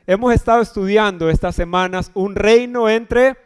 hemos estado estudiando estas semanas un reino entre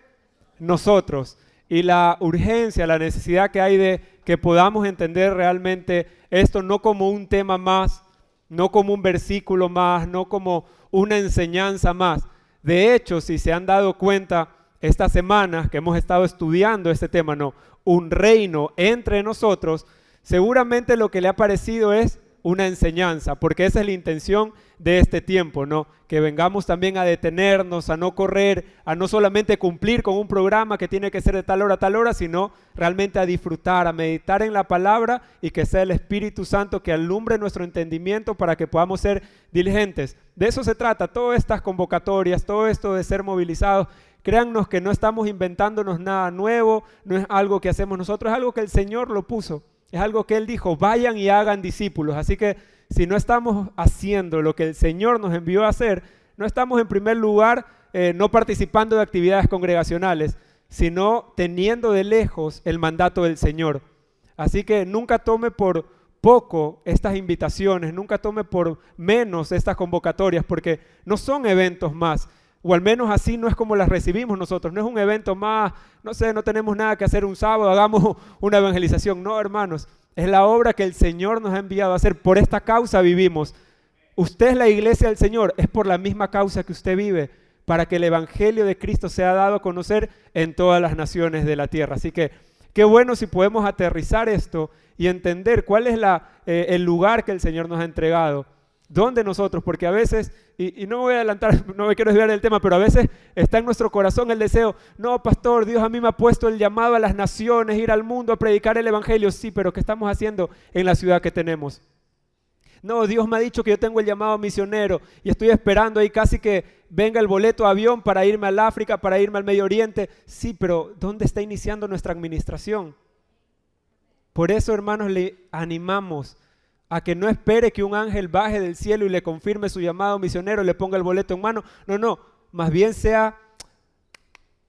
nosotros y la urgencia, la necesidad que hay de que podamos entender realmente esto no como un tema más, no como un versículo más, no como una enseñanza más. De hecho, si se han dado cuenta estas semanas que hemos estado estudiando este tema, no, un reino entre nosotros, seguramente lo que le ha parecido es una enseñanza, porque esa es la intención de este tiempo, ¿no? Que vengamos también a detenernos, a no correr, a no solamente cumplir con un programa que tiene que ser de tal hora, sino realmente a disfrutar, a meditar en la palabra y que sea el Espíritu Santo que alumbre nuestro entendimiento para que podamos ser diligentes. De eso se trata, todas estas convocatorias, todo esto de ser movilizados. Créannos que no estamos inventándonos nada nuevo, no es algo que hacemos nosotros, es algo que el Señor lo puso. Es algo que Él dijo, vayan y hagan discípulos. Así que si no estamos haciendo lo que el Señor nos envió a hacer, no estamos en primer lugar no participando de actividades congregacionales, sino teniendo de lejos el mandato del Señor. Así que nunca tome por poco estas invitaciones, nunca tome por menos estas convocatorias, porque no son eventos más. O al menos así no es como las recibimos nosotros, no es un evento más, no sé, no tenemos nada que hacer un sábado, hagamos una evangelización. No, hermanos, es la obra que el Señor nos ha enviado a hacer, por esta causa vivimos. Usted es la iglesia del Señor, es por la misma causa que usted vive, para que el evangelio de Cristo sea dado a conocer en todas las naciones de la tierra. Así que qué bueno si podemos aterrizar esto y entender cuál es el lugar que el Señor nos ha entregado. ¿Dónde nosotros? Porque a veces, y no voy a adelantar, no me quiero desviar del tema, pero a veces está en nuestro corazón el deseo, no, pastor, Dios a mí me ha puesto el llamado a las naciones, ir al mundo a predicar el evangelio. Sí, pero ¿qué estamos haciendo en la ciudad que tenemos? No, Dios me ha dicho que yo tengo el llamado misionero y estoy esperando ahí casi que venga el boleto de avión para irme al África, para irme al Medio Oriente. Sí, pero ¿dónde está iniciando nuestra administración? Por eso, hermanos, le animamos a que no espere que un ángel baje del cielo y le confirme su llamado misionero, le ponga el boleto en mano. No, más bien sea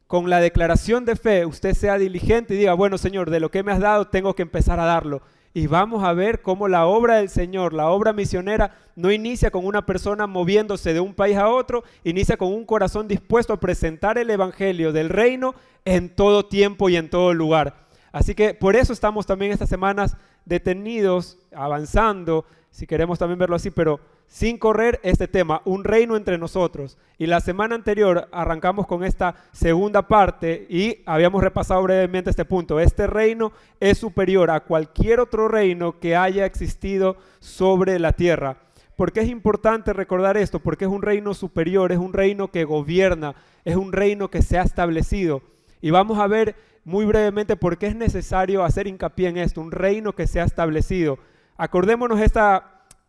con la declaración de fe, usted sea diligente y diga, bueno, Señor, de lo que me has dado tengo que empezar a darlo. Y vamos a ver cómo la obra del Señor, la obra misionera, no inicia con una persona moviéndose de un país a otro, inicia con un corazón dispuesto a presentar el evangelio del reino en todo tiempo y en todo lugar. Así que por eso estamos también estas semanas detenidos, avanzando, si queremos también verlo así, pero sin correr este tema, un reino entre nosotros. Y la semana anterior arrancamos con esta segunda parte y habíamos repasado brevemente este punto. Este reino es superior a cualquier otro reino que haya existido sobre la tierra. ¿Por qué es importante recordar esto? Porque es un reino superior, es un reino que gobierna, es un reino que se ha establecido. Y vamos a ver muy brevemente por qué es necesario hacer hincapié en esto, un reino que se ha establecido. Acordémonos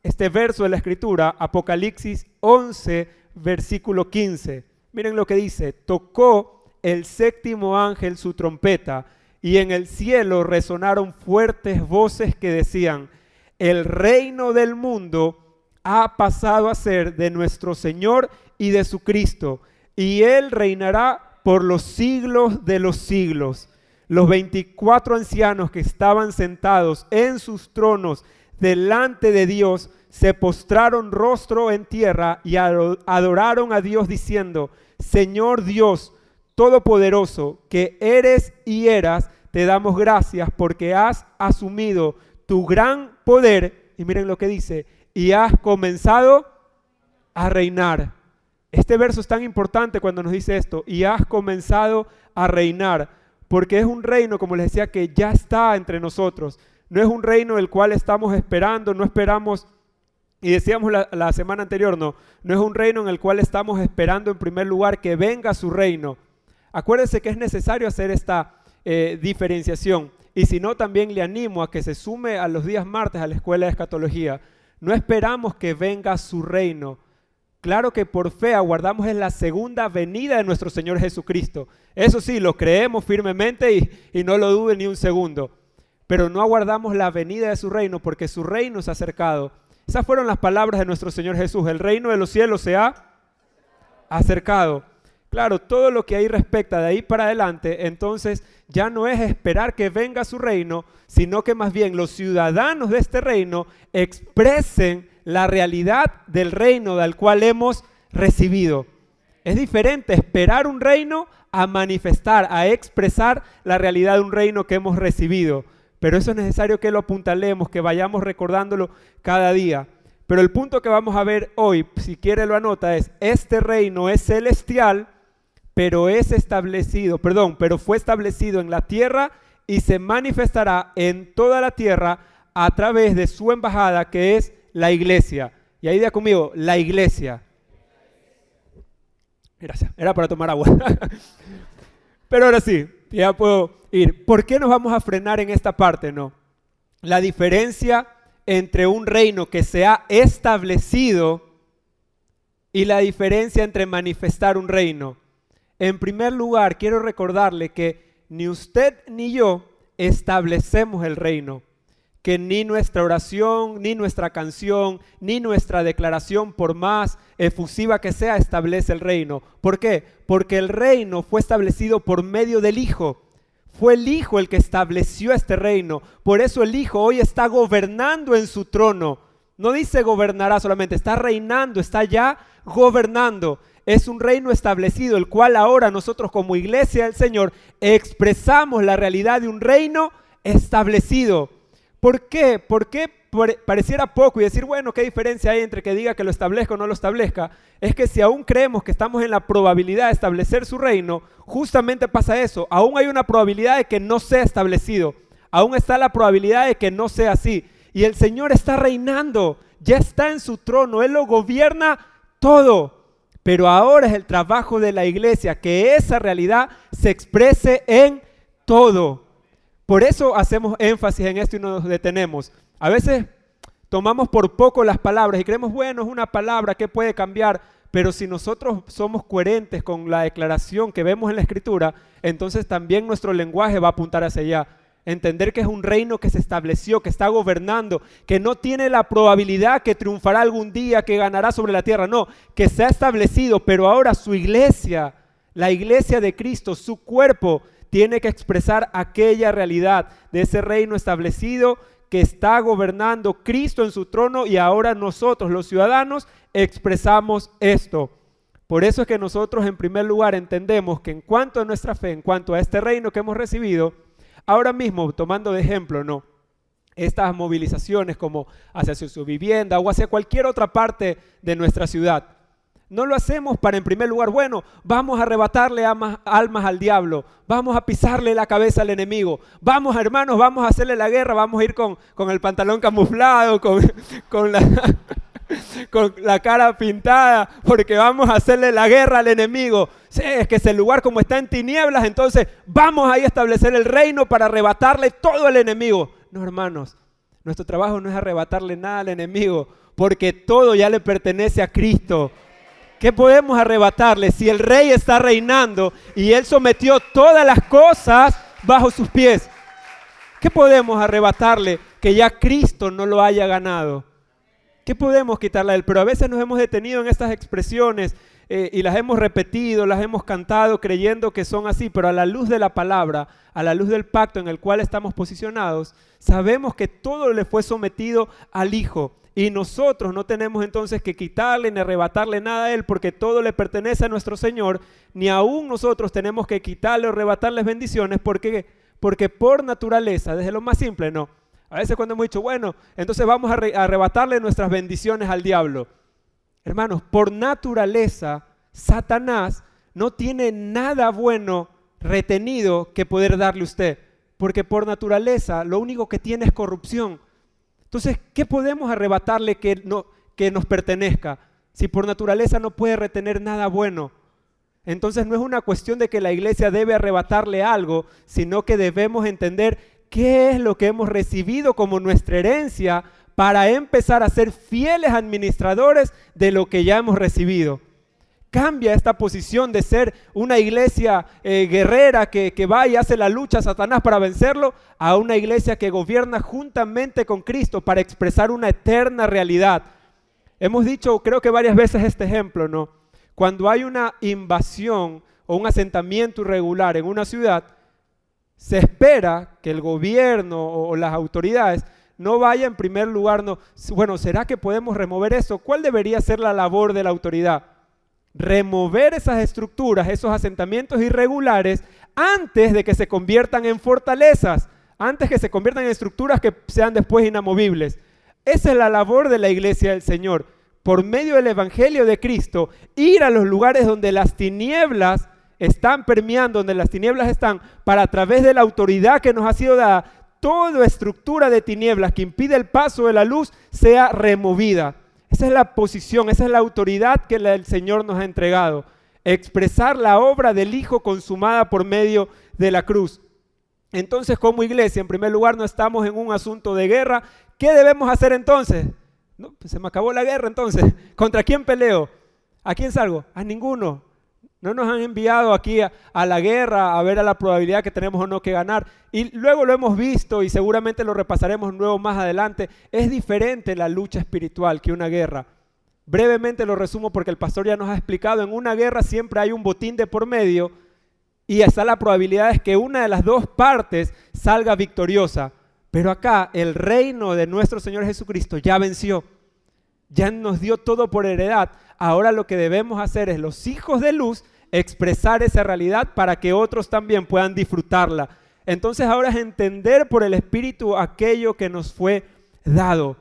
este verso de la Escritura, Apocalipsis 11, versículo 15. Miren lo que dice, tocó el séptimo ángel su trompeta y en el cielo resonaron fuertes voces que decían, el reino del mundo ha pasado a ser de nuestro Señor y de su Cristo, y Él reinará por los siglos de los siglos. Los 24 ancianos que estaban sentados en sus tronos delante de Dios se postraron rostro en tierra y adoraron a Dios diciendo, Señor Dios Todopoderoso, que eres y eras, te damos gracias porque has asumido tu gran poder, y miren lo que dice, y has comenzado a reinar. Este verso es tan importante cuando nos dice esto, y has comenzado a reinar, porque es un reino, como les decía, que ya está entre nosotros. No es un reino el cual estamos esperando, no esperamos, y decíamos la semana anterior, no es un reino en el cual estamos esperando en primer lugar que venga su reino. Acuérdense que es necesario hacer esta diferenciación, y si no, también le animo a que se sume a los días martes a la escuela de escatología. No esperamos que venga su reino. Claro que por fe aguardamos en la segunda venida de nuestro Señor Jesucristo. Eso sí, lo creemos firmemente y no lo duden ni un segundo. Pero no aguardamos la venida de su reino porque su reino se ha acercado. Esas fueron las palabras de nuestro Señor Jesús. El reino de los cielos se ha acercado. Claro, todo lo que ahí respecta de ahí para adelante, entonces ya no es esperar que venga su reino, sino que más bien los ciudadanos de este reino expresen la realidad del reino del cual hemos recibido. Es diferente esperar un reino a manifestar, a expresar la realidad de un reino que hemos recibido. Pero eso es necesario que lo apuntalemos, que vayamos recordándolo cada día. Pero el punto que vamos a ver hoy, si quiere lo anota, es: este reino es celestial, pero fue establecido en la tierra y se manifestará en toda la tierra a través de su embajada, que es la iglesia. Y ahí diga conmigo, la iglesia. Gracias, era para tomar agua. Pero ahora sí, ya puedo ir. ¿Por qué nos vamos a frenar en esta parte? No. La diferencia entre un reino que se ha establecido y la diferencia entre manifestar un reino. En primer lugar, quiero recordarle que ni usted ni yo establecemos el reino, que ni nuestra oración, ni nuestra canción, ni nuestra declaración, por más efusiva que sea, establece el reino. ¿Por qué? Porque el reino fue establecido por medio del Hijo. Fue el Hijo el que estableció este reino. Por eso el Hijo hoy está gobernando en su trono. No dice gobernará solamente, está reinando, está ya gobernando. Es un reino establecido, el cual ahora nosotros como iglesia del Señor expresamos la realidad de un reino establecido. ¿Por qué? ¿Por qué pareciera poco y decir, bueno, qué diferencia hay entre que diga que lo establezca o no lo establezca? Es que si aún creemos que estamos en la probabilidad de establecer su reino, justamente pasa eso. Aún hay una probabilidad de que no sea establecido. Aún está la probabilidad de que no sea así. Y el Señor está reinando, ya está en su trono, Él lo gobierna todo. Pero ahora es el trabajo de la iglesia que esa realidad se exprese en todo. Por eso hacemos énfasis en esto y nos detenemos. A veces tomamos por poco las palabras y creemos, bueno, es una palabra que puede cambiar, pero si nosotros somos coherentes con la declaración que vemos en la Escritura, entonces también nuestro lenguaje va a apuntar hacia allá. Entender que es un reino que se estableció, que está gobernando, que no tiene la probabilidad que triunfará algún día, que ganará sobre la tierra. No, que se ha establecido, pero ahora su iglesia, la iglesia de Cristo, su cuerpo, tiene que expresar aquella realidad de ese reino establecido que está gobernando Cristo en su trono, y ahora nosotros, los ciudadanos, expresamos esto. Por eso es que nosotros en primer lugar entendemos que en cuanto a nuestra fe, en cuanto a este reino que hemos recibido, ahora mismo, tomando de ejemplo, ¿no?, estas movilizaciones como hacia su vivienda o hacia cualquier otra parte de nuestra ciudad, no lo hacemos para, en primer lugar, bueno, vamos a arrebatarle almas al diablo, vamos a pisarle la cabeza al enemigo, vamos, hermanos, vamos a hacerle la guerra, vamos a ir con el pantalón camuflado, con la cara pintada, porque vamos a hacerle la guerra al enemigo. Sí, es que ese lugar como está en tinieblas, entonces vamos ahí a establecer el reino para arrebatarle todo al enemigo. No, hermanos, nuestro trabajo no es arrebatarle nada al enemigo, porque todo ya le pertenece a Cristo. ¿Qué podemos arrebatarle si el rey está reinando y él sometió todas las cosas bajo sus pies? ¿Qué podemos arrebatarle que ya Cristo no lo haya ganado? ¿Qué podemos quitarle a él? Pero a veces nos hemos detenido en estas expresiones y las hemos repetido, las hemos cantado creyendo que son así, pero a la luz de la palabra, a la luz del pacto en el cual estamos posicionados, sabemos que todo le fue sometido al Hijo. Y nosotros no tenemos entonces que quitarle ni arrebatarle nada a Él, porque todo le pertenece a nuestro Señor, ni aún nosotros tenemos que quitarle o arrebatarles bendiciones, porque por naturaleza, desde lo más simple, no. A veces cuando hemos dicho, bueno, entonces vamos a arrebatarle nuestras bendiciones al diablo. Hermanos, por naturaleza, Satanás no tiene nada bueno retenido que poder darle a usted, porque por naturaleza lo único que tiene es corrupción. Entonces, ¿qué podemos arrebatarle que nos pertenezca? Si por naturaleza no puede retener nada bueno. Entonces no es una cuestión de que la iglesia debe arrebatarle algo, sino que debemos entender qué es lo que hemos recibido como nuestra herencia para empezar a ser fieles administradores de lo que ya hemos recibido. Cambia esta posición de ser una iglesia guerrera que va y hace la lucha a Satanás para vencerlo, a una iglesia que gobierna juntamente con Cristo para expresar una eterna realidad. Hemos dicho, creo que varias veces este ejemplo, ¿no? Cuando hay una invasión o un asentamiento irregular en una ciudad, se espera que el gobierno o las autoridades no vaya en primer lugar, no, bueno, ¿será que podemos remover eso? ¿Cuál debería ser la labor de la autoridad? remover esas estructuras, esos asentamientos irregulares, antes de que se conviertan en fortalezas, antes que se conviertan en estructuras que sean después inamovibles. Esa es la labor de la iglesia del Señor. Por medio del Evangelio de Cristo, ir a los lugares donde las tinieblas están permeando, donde las tinieblas están, para a través de la autoridad que nos ha sido dada, toda estructura de tinieblas que impide el paso de la luz sea removida. Esa es la posición, esa es la autoridad que el Señor nos ha entregado. Expresar la obra del Hijo consumada por medio de la cruz. Entonces, como iglesia, en primer lugar, no estamos en un asunto de guerra. ¿Qué debemos hacer entonces? No, pues se me acabó la guerra entonces. ¿Contra quién peleo? ¿A quién salgo? A ninguno. No nos han enviado aquí a la guerra a ver a la probabilidad que tenemos o no que ganar. Y luego lo hemos visto y seguramente lo repasaremos luego más adelante. Es diferente la lucha espiritual que una guerra. Brevemente lo resumo porque el pastor ya nos ha explicado. En una guerra siempre hay un botín de por medio y está la probabilidad de que una de las dos partes salga victoriosa. Pero acá el reino de nuestro Señor Jesucristo ya venció. Ya nos dio todo por heredad. Ahora lo que debemos hacer es los hijos de luz expresar esa realidad para que otros también puedan disfrutarla. Entonces ahora es entender por el Espíritu aquello que nos fue dado.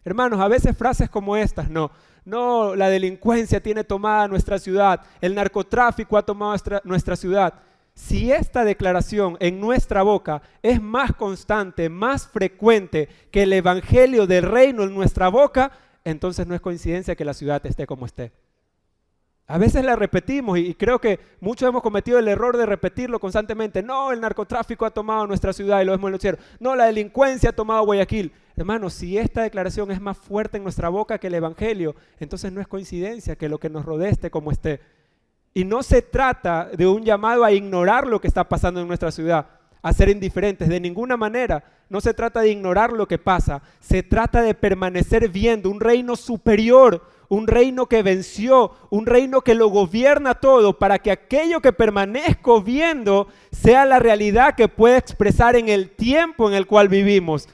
Hermanos, a veces frases como estas, no, la delincuencia tiene tomada nuestra ciudad, el narcotráfico ha tomado nuestra ciudad. Si esta declaración en nuestra boca es más constante, más frecuente que el evangelio del reino en nuestra boca, entonces no es coincidencia que la ciudad esté como esté. A veces la repetimos y creo que muchos hemos cometido el error de repetirlo constantemente. No, el narcotráfico ha tomado nuestra ciudad y lo vemos en el cielo. No, la delincuencia ha tomado Guayaquil. Hermanos, si esta declaración es más fuerte en nuestra boca que el evangelio, entonces no es coincidencia que lo que nos rodee esté como esté. Y no se trata de un llamado a ignorar lo que está pasando en nuestra ciudad, a ser indiferentes, de ninguna manera. No se trata de ignorar lo que pasa, se trata de permanecer viendo un reino superior, un reino que venció, un reino que lo gobierna todo, para que aquello que permanezco viendo sea la realidad que pueda expresar en el tiempo en el cual vivimos.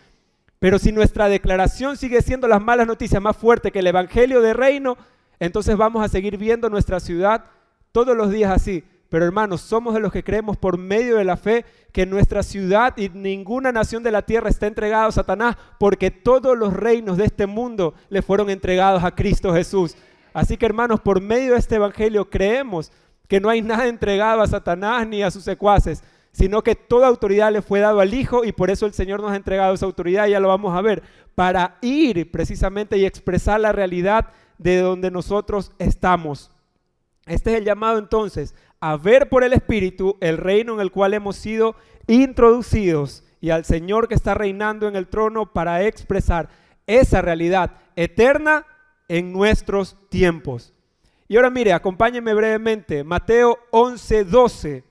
Pero si nuestra declaración sigue siendo las malas noticias más fuerte que el evangelio de reino, entonces vamos a seguir viendo nuestra ciudad todos los días así. Pero hermanos, somos de los que creemos por medio de la fe que nuestra ciudad y ninguna nación de la tierra está entregada a Satanás, porque todos los reinos de este mundo le fueron entregados a Cristo Jesús. Así que hermanos, por medio de este evangelio creemos que no hay nada entregado a Satanás ni a sus secuaces, sino que toda autoridad le fue dado al Hijo y por eso el Señor nos ha entregado esa autoridad, ya lo vamos a ver, para ir precisamente y expresar la realidad de donde nosotros estamos. Este es el llamado entonces a ver por el Espíritu el reino en el cual hemos sido introducidos y al Señor que está reinando en el trono para expresar esa realidad eterna en nuestros tiempos. Y ahora mire, acompáñenme brevemente, Mateo 11:12,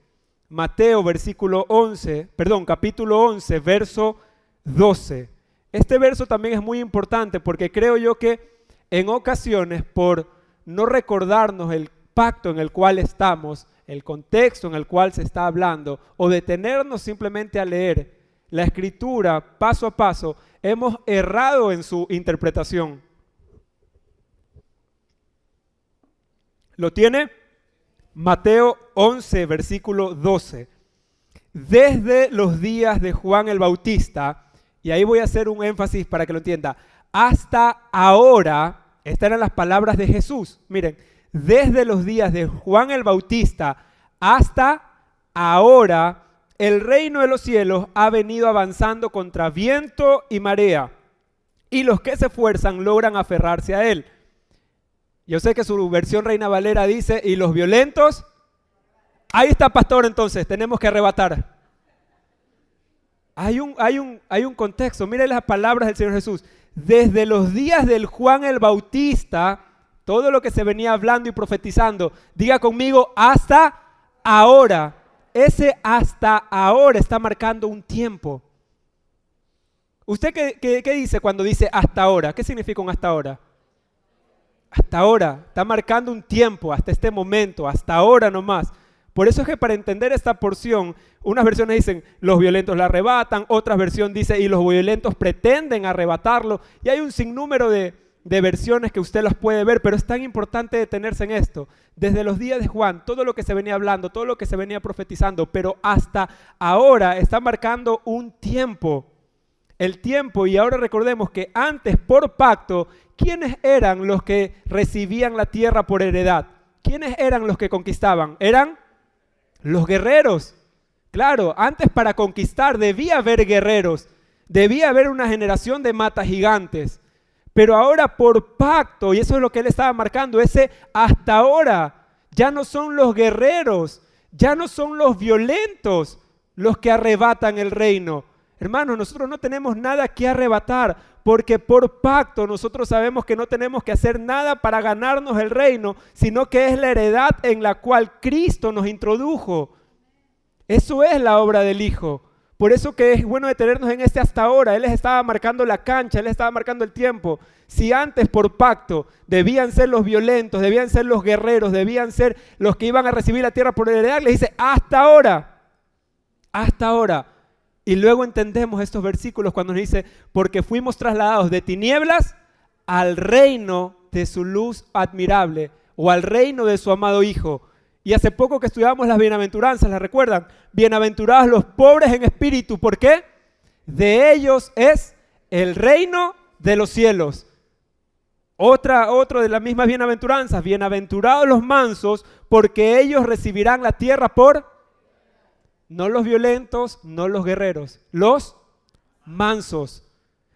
capítulo 11, verso 12. Este verso también es muy importante porque creo yo que en ocasiones por no recordarnos el pacto en el cual estamos, el contexto en el cual se está hablando, o detenernos simplemente a leer la escritura paso a paso, hemos errado en su interpretación. ¿Lo tiene? Mateo 11, versículo 12. Desde los días de Juan el Bautista, y ahí voy a hacer un énfasis para que lo entienda, hasta ahora, estas eran las palabras de Jesús, miren, desde los días de Juan el Bautista hasta ahora, el reino de los cielos ha venido avanzando contra viento y marea, y los que se esfuerzan logran aferrarse a él. Yo sé que su versión Reina Valera dice, y los violentos, ahí está pastor entonces, tenemos que arrebatar. Hay un contexto, mire las palabras del Señor Jesús, desde los días del Juan el Bautista, todo lo que se venía hablando y profetizando, diga conmigo, hasta ahora. Ese hasta ahora está marcando un tiempo. ¿Usted qué dice cuando dice hasta ahora? ¿Qué significa un hasta ahora? Hasta ahora, está marcando un tiempo, hasta este momento, hasta ahora nomás. Por eso es que para entender esta porción, unas versiones dicen, los violentos la arrebatan, otras versiones dicen, y los violentos pretenden arrebatarlo, y hay un sinnúmero de de versiones que usted las puede ver, pero es tan importante detenerse en esto. Desde los días de Juan, todo lo que se venía hablando, todo lo que se venía profetizando, pero hasta ahora está marcando un tiempo. El tiempo, y ahora recordemos que antes por pacto, ¿quiénes eran los que recibían la tierra por heredad? ¿Quiénes eran los que conquistaban? Eran los guerreros. Claro, antes para conquistar debía haber guerreros, debía haber una generación de mata gigantes. Pero ahora por pacto, y eso es lo que él estaba marcando, ese hasta ahora, ya no son los guerreros, ya no son los violentos los que arrebatan el reino. Hermanos, nosotros no tenemos nada que arrebatar, porque por pacto nosotros sabemos que no tenemos que hacer nada para ganarnos el reino, sino que es la heredad en la cual Cristo nos introdujo. Eso es la obra del Hijo. Por eso que es bueno detenernos en este hasta ahora. Él les estaba marcando la cancha, Él les estaba marcando el tiempo. Si antes por pacto debían ser los violentos, debían ser los guerreros, debían ser los que iban a recibir la tierra por heredad, les dice hasta ahora, hasta ahora. Y luego entendemos estos versículos cuando nos dice, porque fuimos trasladados de tinieblas al reino de su luz admirable, o al reino de su amado Hijo. Y hace poco que estudiamos las bienaventuranzas, ¿las recuerdan? Bienaventurados los pobres en espíritu, ¿por qué? De ellos es el reino de los cielos. Otro de las mismas bienaventuranzas, bienaventurados los mansos, porque ellos recibirán la tierra por... No los violentos, no los guerreros, los mansos.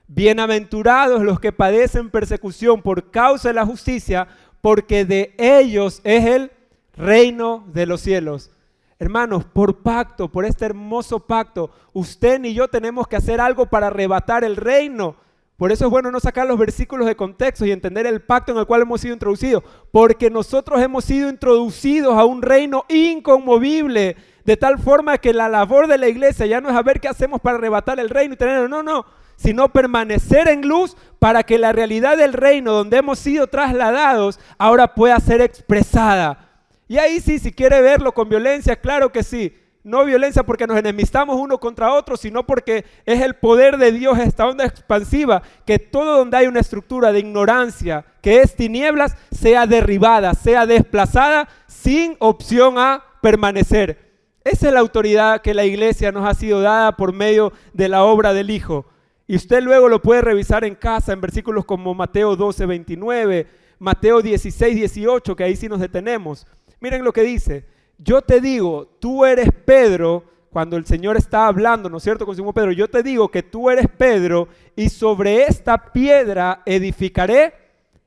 Bienaventurados los que padecen persecución por causa de la justicia, porque de ellos es el reino de los cielos. Hermanos, por pacto, por este hermoso pacto, usted ni yo tenemos que hacer algo para arrebatar el reino. Por eso es bueno no sacar los versículos de contexto y entender el pacto en el cual hemos sido introducidos, porque nosotros hemos sido introducidos a un reino inconmovible, de tal forma que la labor de la iglesia ya no es a ver qué hacemos para arrebatar el reino y tenerlo, no, sino permanecer en luz para que la realidad del reino donde hemos sido trasladados ahora pueda ser expresada. Y ahí sí, si quiere verlo con violencia, claro que sí. No violencia porque nos enemistamos uno contra otro, sino porque es el poder de Dios, esta onda expansiva, que todo donde hay una estructura de ignorancia, que es tinieblas, sea derribada, sea desplazada, sin opción a permanecer. Esa es la autoridad que la iglesia nos ha sido dada por medio de la obra del Hijo. Y usted luego lo puede revisar en casa en versículos como Mateo 12, 29, Mateo 16, 18, que ahí sí nos detenemos. Miren lo que dice. Yo te digo, tú eres Pedro, cuando el Señor está hablando, ¿no es cierto? Con Simón Pedro, yo te digo que tú eres Pedro y sobre esta piedra edificaré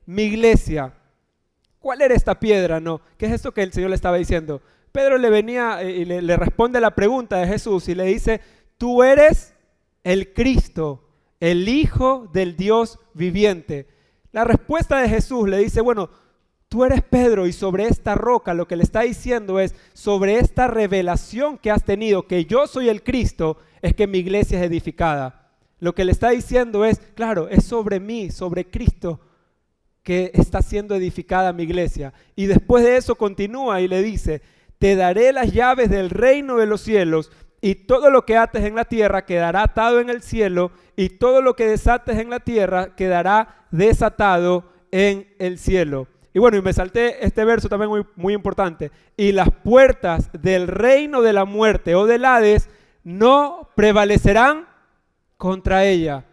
mi iglesia. ¿Cuál era esta piedra? No, ¿qué es esto que el Señor le estaba diciendo? Pedro le venía y le responde la pregunta de Jesús y le dice, tú eres el Cristo, el Hijo del Dios viviente. La respuesta de Jesús le dice, bueno, tú eres Pedro y sobre esta roca lo que le está diciendo es, sobre esta revelación que has tenido, que yo soy el Cristo, es que mi iglesia es edificada. Lo que le está diciendo es, claro, es sobre mí, sobre Cristo, que está siendo edificada mi iglesia. Y después de eso continúa y le dice, te daré las llaves del reino de los cielos y todo lo que ates en la tierra quedará atado en el cielo y todo lo que desates en la tierra quedará desatado en el cielo. Y bueno, y me salté este verso también muy importante. Y las puertas del reino de la muerte o del Hades no prevalecerán contra ella.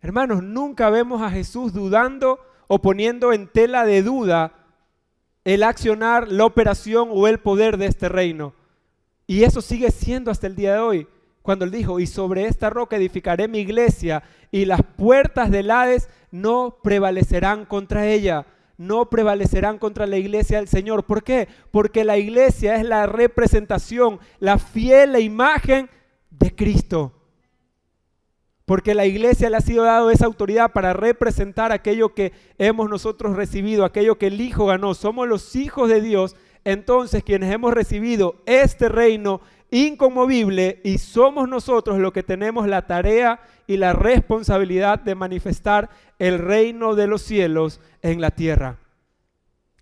Hermanos, nunca vemos a Jesús dudando o poniendo en tela de duda el accionar, la operación o el poder de este reino. Y eso sigue siendo hasta el día de hoy. Cuando él dijo, y sobre esta roca edificaré mi iglesia y las puertas del Hades no prevalecerán contra ella. No prevalecerán contra la iglesia del Señor. ¿Por qué? Porque la iglesia es la representación, la fiel imagen de Cristo. Porque la iglesia le ha sido dado esa autoridad para representar aquello que hemos nosotros recibido, aquello que el Hijo ganó. Somos los hijos de Dios, entonces quienes hemos recibido este reino inconmovible y somos nosotros los que tenemos la tarea y la responsabilidad de manifestar el reino de los cielos en la tierra.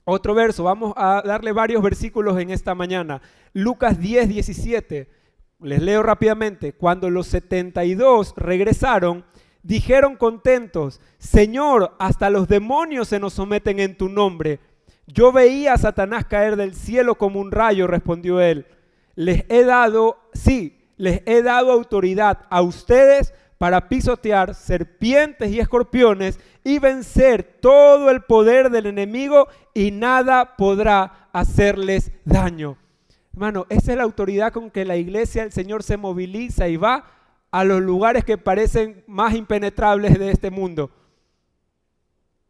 Otro verso, vamos a darle varios versículos en esta mañana. Lucas 10, 17. Les leo rápidamente. Cuando los 72 regresaron, Dijeron contentos: Señor, hasta los demonios se nos someten en tu nombre. Yo veía a Satanás caer del cielo como un rayo, respondió él. Les he dado autoridad a ustedes para pisotear serpientes y escorpiones y vencer todo el poder del enemigo, y nada podrá hacerles daño. Hermano, esa es la autoridad con que la iglesia del Señor se moviliza y va a los lugares que parecen más impenetrables de este mundo.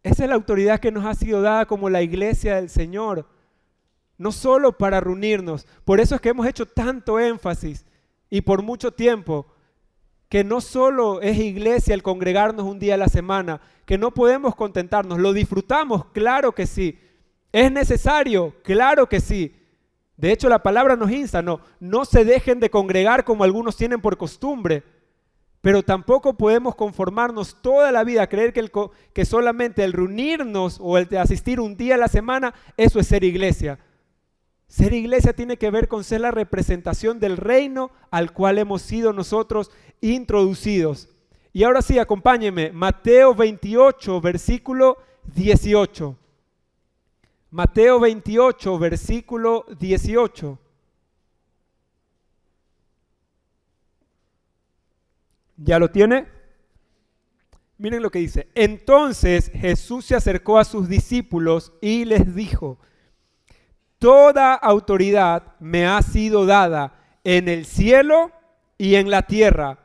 Esa es la autoridad que nos ha sido dada como la iglesia del Señor, no solo para reunirnos. Por eso es que hemos hecho tanto énfasis y por mucho tiempo que no solo es iglesia el congregarnos un día a la semana, que no podemos contentarnos. ¿Lo disfrutamos? Claro que sí. ¿Es necesario? Claro que sí. De hecho, la palabra nos insta, no se dejen de congregar como algunos tienen por costumbre, pero tampoco podemos conformarnos toda la vida a creer que solamente el reunirnos o el de asistir un día a la semana, eso es ser iglesia. Ser iglesia tiene que ver con ser la representación del reino al cual hemos sido nosotros introducidos. Y ahora sí, acompáñenme, Mateo 28, versículo 18. Mateo 28, versículo 18. ¿Ya lo tiene? Miren lo que dice. Entonces Jesús se acercó a sus discípulos y les dijo: Toda autoridad me ha sido dada en el cielo y en la tierra.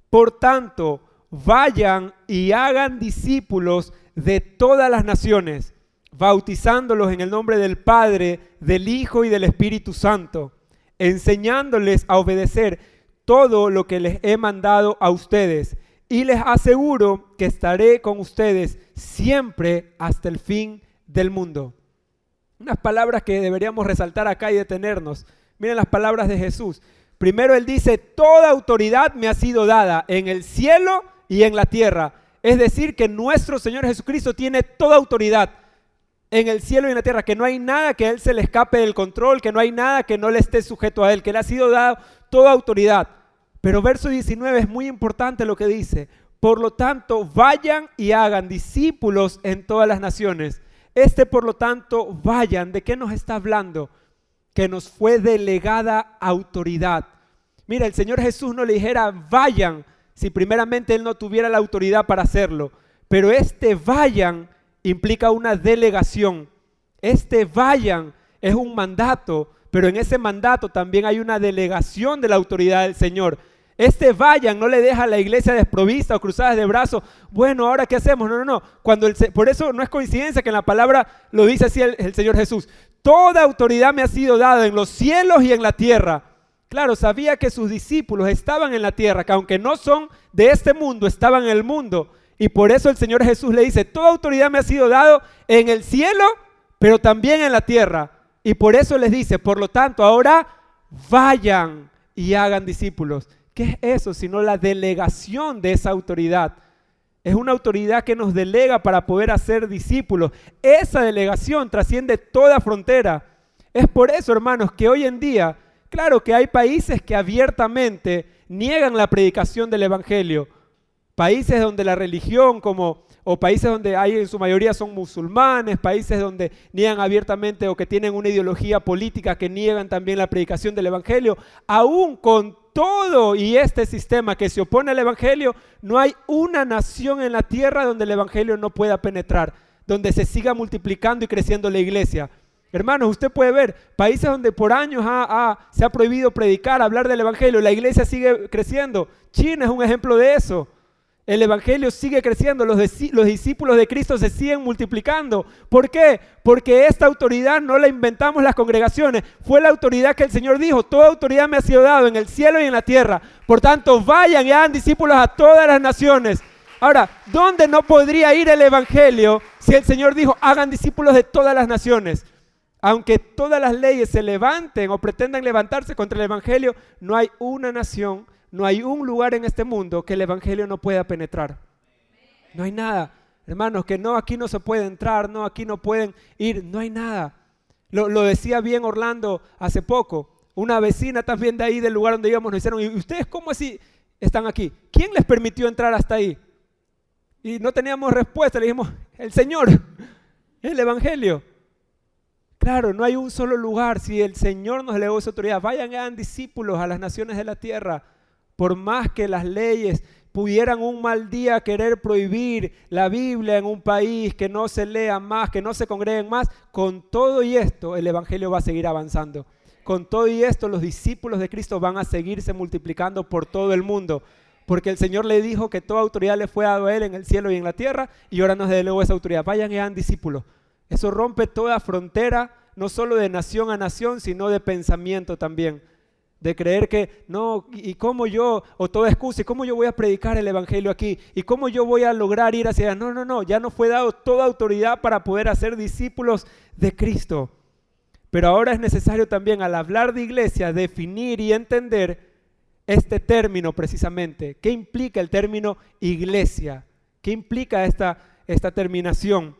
Por tanto, vayan y hagan discípulos de todas las naciones, bautizándolos en el nombre del Padre, del Hijo y del Espíritu Santo, enseñándoles a obedecer todo lo que les he mandado a ustedes. Y les aseguro que estaré con ustedes siempre hasta el fin del mundo. Unas palabras que deberíamos resaltar acá y detenernos. Miren las palabras de Jesús. Primero él dice: toda autoridad me ha sido dada en el cielo y en la tierra. Es decir, que nuestro Señor Jesucristo tiene toda autoridad en el cielo y en la tierra, que no hay nada que a Él se le escape del control, que no hay nada que no le esté sujeto a Él, que le ha sido dada toda autoridad. Pero verso 19 es muy importante lo que dice: por lo tanto, vayan y hagan discípulos en todas las naciones. Por lo tanto, vayan, ¿de qué nos está hablando? Que nos fue delegada autoridad. Mira, el Señor Jesús no le dijera vayan si primeramente Él no tuviera la autoridad para hacerlo. Pero vayan implica una delegación. Vayan es un mandato, pero en ese mandato también hay una delegación de la autoridad del Señor. Vayan no le deja a la iglesia desprovista o cruzadas de brazos. Bueno, ¿ahora qué hacemos? No. Por eso no es coincidencia que en la palabra lo dice así el Señor Jesús. Toda autoridad me ha sido dada en los cielos y en la tierra. Claro, sabía que sus discípulos estaban en la tierra, que aunque no son de este mundo, estaban en el mundo. Y por eso el Señor Jesús le dice: toda autoridad me ha sido dada en el cielo, pero también en la tierra. Y por eso les dice: por lo tanto, ahora vayan y hagan discípulos. ¿Qué es eso? Sino la delegación de esa autoridad. Es una autoridad que nos delega para poder hacer discípulos. Esa delegación trasciende toda frontera. Es por eso, hermanos, que hoy en día, claro que hay países que abiertamente niegan la predicación del evangelio. Países donde la religión o países donde hay en su mayoría son musulmanes, países donde niegan abiertamente o que tienen una ideología política que niegan también la predicación del evangelio. Aún con todo y este sistema que se opone al evangelio, no hay una nación en la tierra donde el evangelio no pueda penetrar, donde se siga multiplicando y creciendo la iglesia. Hermanos, usted puede ver países donde por años se ha prohibido predicar, hablar del evangelio, la iglesia sigue creciendo. China es un ejemplo de eso. El evangelio sigue creciendo, los discípulos de Cristo se siguen multiplicando. ¿Por qué? Porque esta autoridad no la inventamos las congregaciones, fue la autoridad que el Señor dijo: toda autoridad me ha sido dada en el cielo y en la tierra. Por tanto, vayan y hagan discípulos a todas las naciones. Ahora, ¿dónde no podría ir el evangelio si el Señor dijo: hagan discípulos de todas las naciones? Aunque todas las leyes se levanten o pretendan levantarse contra el evangelio, no hay una nación, no hay un lugar en este mundo que el evangelio no pueda penetrar. No hay nada. Hermanos, que no, aquí no se puede entrar, no, aquí no pueden ir, no hay nada. Lo decía bien Orlando hace poco. Una vecina también de ahí del lugar donde íbamos nos dijeron: ¿y ustedes cómo así están aquí? ¿Quién les permitió entrar hasta ahí? y no teníamos respuesta, le dijimos, el Señor, el Evangelio. Claro, no hay un solo lugar. Si el Señor nos legó esa autoridad, vayan y hagan discípulos a las naciones de la tierra. Por más que las leyes pudieran un mal día querer prohibir la Biblia en un país, que no se lea más, que no se congreguen más, con todo y esto el Evangelio va a seguir avanzando. Con todo y esto los discípulos de Cristo van a seguirse multiplicando por todo el mundo. Porque el Señor le dijo que toda autoridad le fue dado a Él en el cielo y en la tierra, y ahora nos delegó esa autoridad. Vayan y hagan discípulos. Eso rompe toda frontera, no solo de nación a nación, sino de pensamiento también. De creer que, no, ¿y cómo yo? O toda excusa, ¿y cómo yo voy a predicar el Evangelio aquí? ¿Y cómo yo voy a lograr ir hacia allá? No, ya nos fue dado toda autoridad para poder hacer discípulos de Cristo. Pero ahora es necesario también, al hablar de iglesia, definir y entender este término precisamente. ¿Qué implica el término iglesia? ¿Qué implica esta terminación?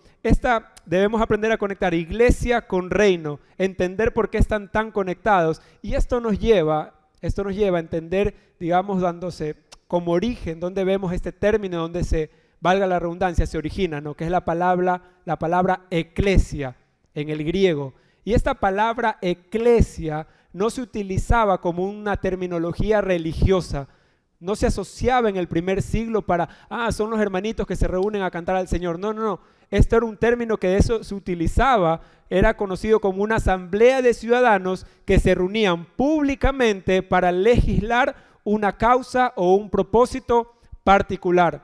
Debemos aprender a conectar iglesia con reino, entender por qué están tan conectados, y esto nos lleva a entender, digamos, dándose como origen, donde vemos este término, donde se, valga la redundancia, se origina, ¿no? Que es la palabra eclesia en el griego. Y esta palabra eclesia no se utilizaba como una terminología religiosa, no se asociaba en el primer siglo para, son los hermanitos que se reúnen a cantar al Señor. No. Este era un término que de eso se utilizaba, era conocido como una asamblea de ciudadanos que se reunían públicamente para legislar una causa o un propósito particular.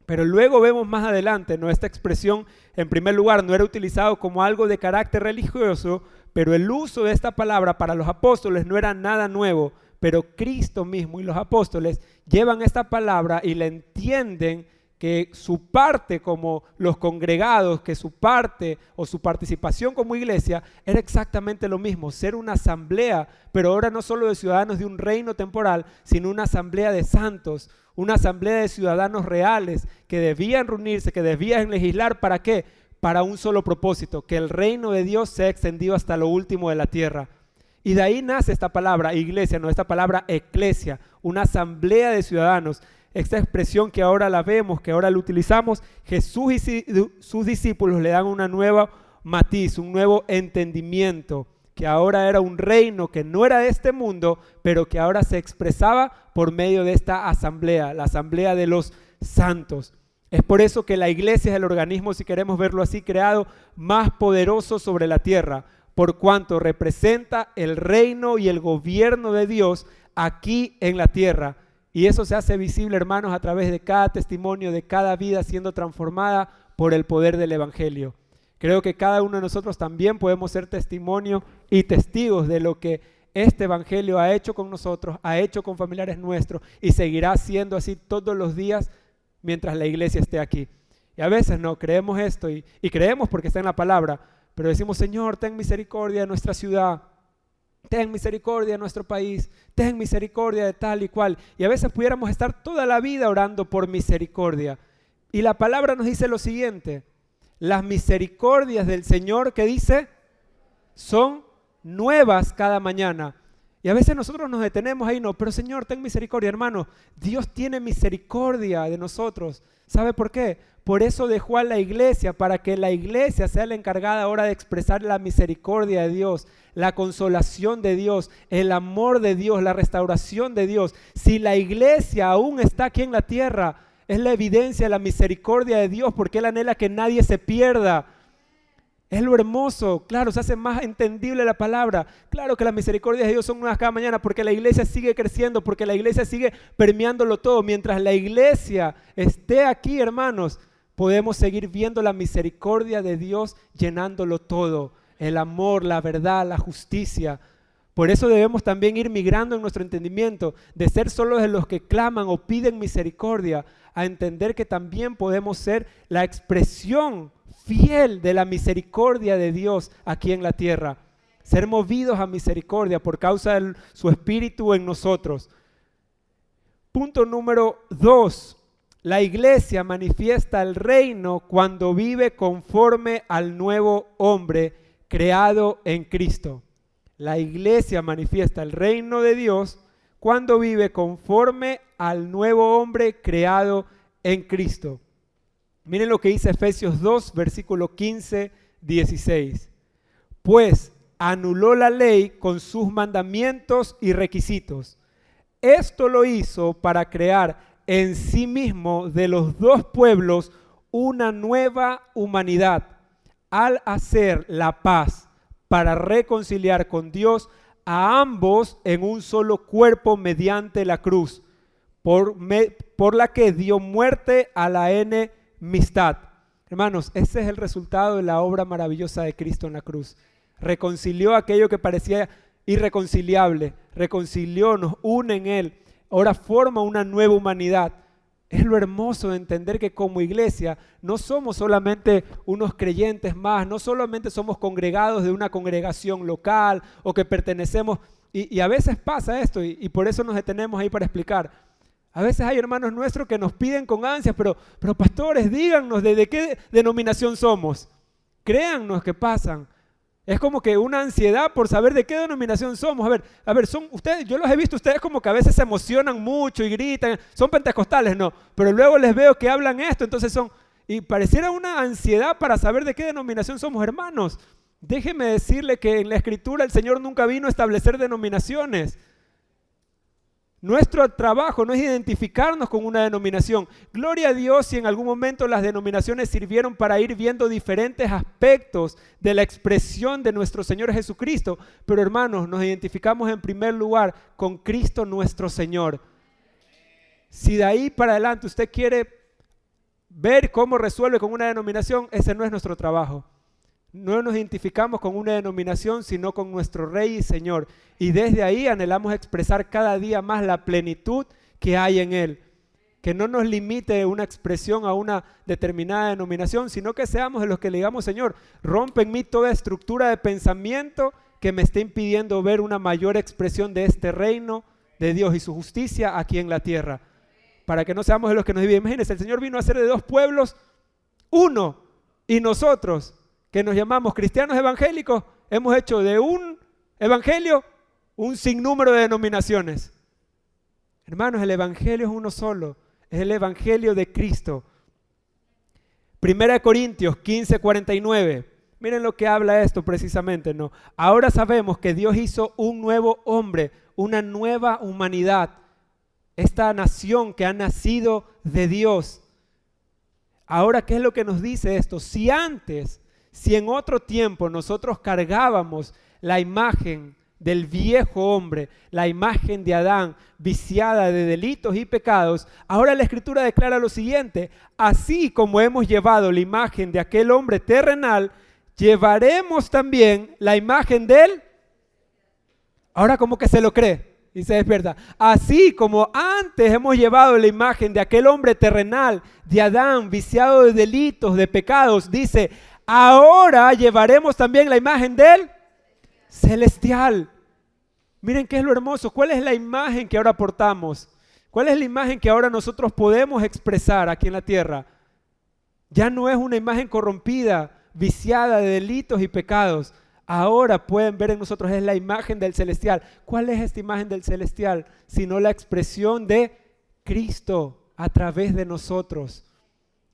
Pero luego vemos más adelante, ¿no? Esta expresión, en primer lugar, no era utilizado como algo de carácter religioso, pero el uso de esta palabra para los apóstoles no era nada nuevo. Pero Cristo mismo y los apóstoles llevan esta palabra y la entienden, que su parte como los congregados, que su parte o su participación como iglesia era exactamente lo mismo, ser una asamblea, pero ahora no solo de ciudadanos de un reino temporal, sino una asamblea de santos, una asamblea de ciudadanos reales que debían reunirse, que debían legislar. ¿Para qué? Para un solo propósito, que el reino de Dios sea extendido hasta lo último de la tierra. Y de ahí nace esta palabra iglesia, no, esta palabra eclesia, una asamblea de ciudadanos. Esta expresión que ahora la vemos, que ahora la utilizamos, Jesús y sus discípulos le dan una nueva matiz, un nuevo entendimiento, que ahora era un reino que no era de este mundo, pero que ahora se expresaba por medio de esta asamblea, la asamblea de los santos. Es por eso que la iglesia es el organismo, si queremos verlo así, creado más poderoso sobre la tierra, por cuanto representa el reino y el gobierno de Dios aquí en la tierra. Y eso se hace visible, hermanos, a través de cada testimonio, de cada vida siendo transformada por el poder del Evangelio. Creo que cada uno de nosotros también podemos ser testimonio y testigos de lo que este Evangelio ha hecho con nosotros, ha hecho con familiares nuestros y seguirá siendo así todos los días mientras la iglesia esté aquí. Y a veces no creemos esto y creemos porque está en la palabra, pero decimos, Señor, ten misericordia de nuestra ciudad, ten misericordia de nuestro país, ten misericordia de tal y cual. Y a veces pudiéramos estar toda la vida orando por misericordia. Y la palabra nos dice lo siguiente: las misericordias del Señor, ¿qué dice? Son nuevas cada mañana. Y a veces nosotros nos detenemos ahí, no, pero Señor, ten misericordia, hermano. Dios tiene misericordia de nosotros. ¿Sabe por qué? Por eso dejó a la iglesia, para que la iglesia sea la encargada ahora de expresar la misericordia de Dios, la consolación de Dios, el amor de Dios, la restauración de Dios. Si la iglesia aún está aquí en la tierra, es la evidencia de la misericordia de Dios, porque Él anhela que nadie se pierda. Es lo hermoso, claro, se hace más entendible la palabra. Claro que las misericordias de Dios son nuevas cada mañana, porque la iglesia sigue creciendo, porque la iglesia sigue permeándolo todo. Mientras la iglesia esté aquí, hermanos, podemos seguir viendo la misericordia de Dios llenándolo todo. El amor, la verdad, la justicia. Por eso debemos también ir migrando en nuestro entendimiento, de ser solo de los que claman o piden misericordia, a entender que también podemos ser la expresión fiel de la misericordia de Dios aquí en la tierra. Ser movidos a misericordia por causa de su Espíritu en nosotros. Punto número 2. La iglesia manifiesta el reino cuando vive conforme al nuevo hombre creado en Cristo. La iglesia manifiesta el reino de Dios cuando vive conforme al nuevo hombre creado en Cristo. Miren lo que dice Efesios 2, versículo 15, 16. Pues anuló la ley con sus mandamientos y requisitos. Esto lo hizo para crear en sí mismo de los dos pueblos una nueva humanidad, al hacer la paz para reconciliar con Dios a ambos en un solo cuerpo mediante la cruz, por la que dio muerte a la enemistad. Hermanos, ese es el resultado de la obra maravillosa de Cristo en la cruz. Reconcilió aquello que parecía irreconciliable, reconcilió, nos une en Él, ahora forma una nueva humanidad. Es lo hermoso de entender que como iglesia no somos solamente unos creyentes más, no solamente somos congregados de una congregación local o que pertenecemos, y a veces pasa esto y por eso nos detenemos ahí para explicar. A veces hay hermanos nuestros que nos piden con ansias, pero pastores, díganos de qué denominación somos. Créannos que pasan. Es como que una ansiedad por saber de qué denominación somos. A ver, son ustedes, yo los he visto, ustedes como que a veces se emocionan mucho y gritan, son pentecostales, no, pero luego les veo que hablan esto, entonces y pareciera una ansiedad para saber de qué denominación somos, hermanos. Déjeme decirle que en la Escritura el Señor nunca vino a establecer denominaciones. Nuestro trabajo no es identificarnos con una denominación. Gloria a Dios si en algún momento las denominaciones sirvieron para ir viendo diferentes aspectos de la expresión de nuestro Señor Jesucristo. Pero hermanos, nos identificamos en primer lugar con Cristo nuestro Señor. Si de ahí para adelante usted quiere ver cómo resuelve con una denominación, ese no es nuestro trabajo. No nos identificamos con una denominación, sino con nuestro Rey y Señor. Y desde ahí anhelamos expresar cada día más la plenitud que hay en Él. Que no nos limite una expresión a una determinada denominación, sino que seamos de los que le digamos, Señor, rompe en mí toda estructura de pensamiento que me esté impidiendo ver una mayor expresión de este reino de Dios y su justicia aquí en la tierra. Para que no seamos de los que nos dividen. Imagínense, el Señor vino a hacer de dos pueblos uno, y nosotros, que nos llamamos cristianos evangélicos, hemos hecho de un evangelio un sinnúmero de denominaciones. Hermanos, el evangelio es uno solo, es el evangelio de Cristo. 1 Corintios 15:49. Miren lo que habla esto precisamente, ¿no? Ahora sabemos que Dios hizo un nuevo hombre, una nueva humanidad. Esta nación que ha nacido de Dios. Ahora, ¿qué es lo que nos dice esto? Si en otro tiempo nosotros cargábamos la imagen del viejo hombre, la imagen de Adán, viciada de delitos y pecados, ahora la Escritura declara lo siguiente: así como hemos llevado la imagen de aquel hombre terrenal, llevaremos también la imagen de él. Ahora como que se lo cree y se despierta. Así como antes hemos llevado la imagen de aquel hombre terrenal, de Adán, viciado de delitos, de pecados, dice: ahora llevaremos también la imagen del celestial. Miren qué es lo hermoso. ¿Cuál es la imagen que ahora portamos? ¿Cuál es la imagen que ahora nosotros podemos expresar aquí en la tierra? Ya no es una imagen corrompida, viciada de delitos y pecados. Ahora pueden ver en nosotros es la imagen del celestial. ¿Cuál es esta imagen del celestial? Sino la expresión de Cristo a través de nosotros.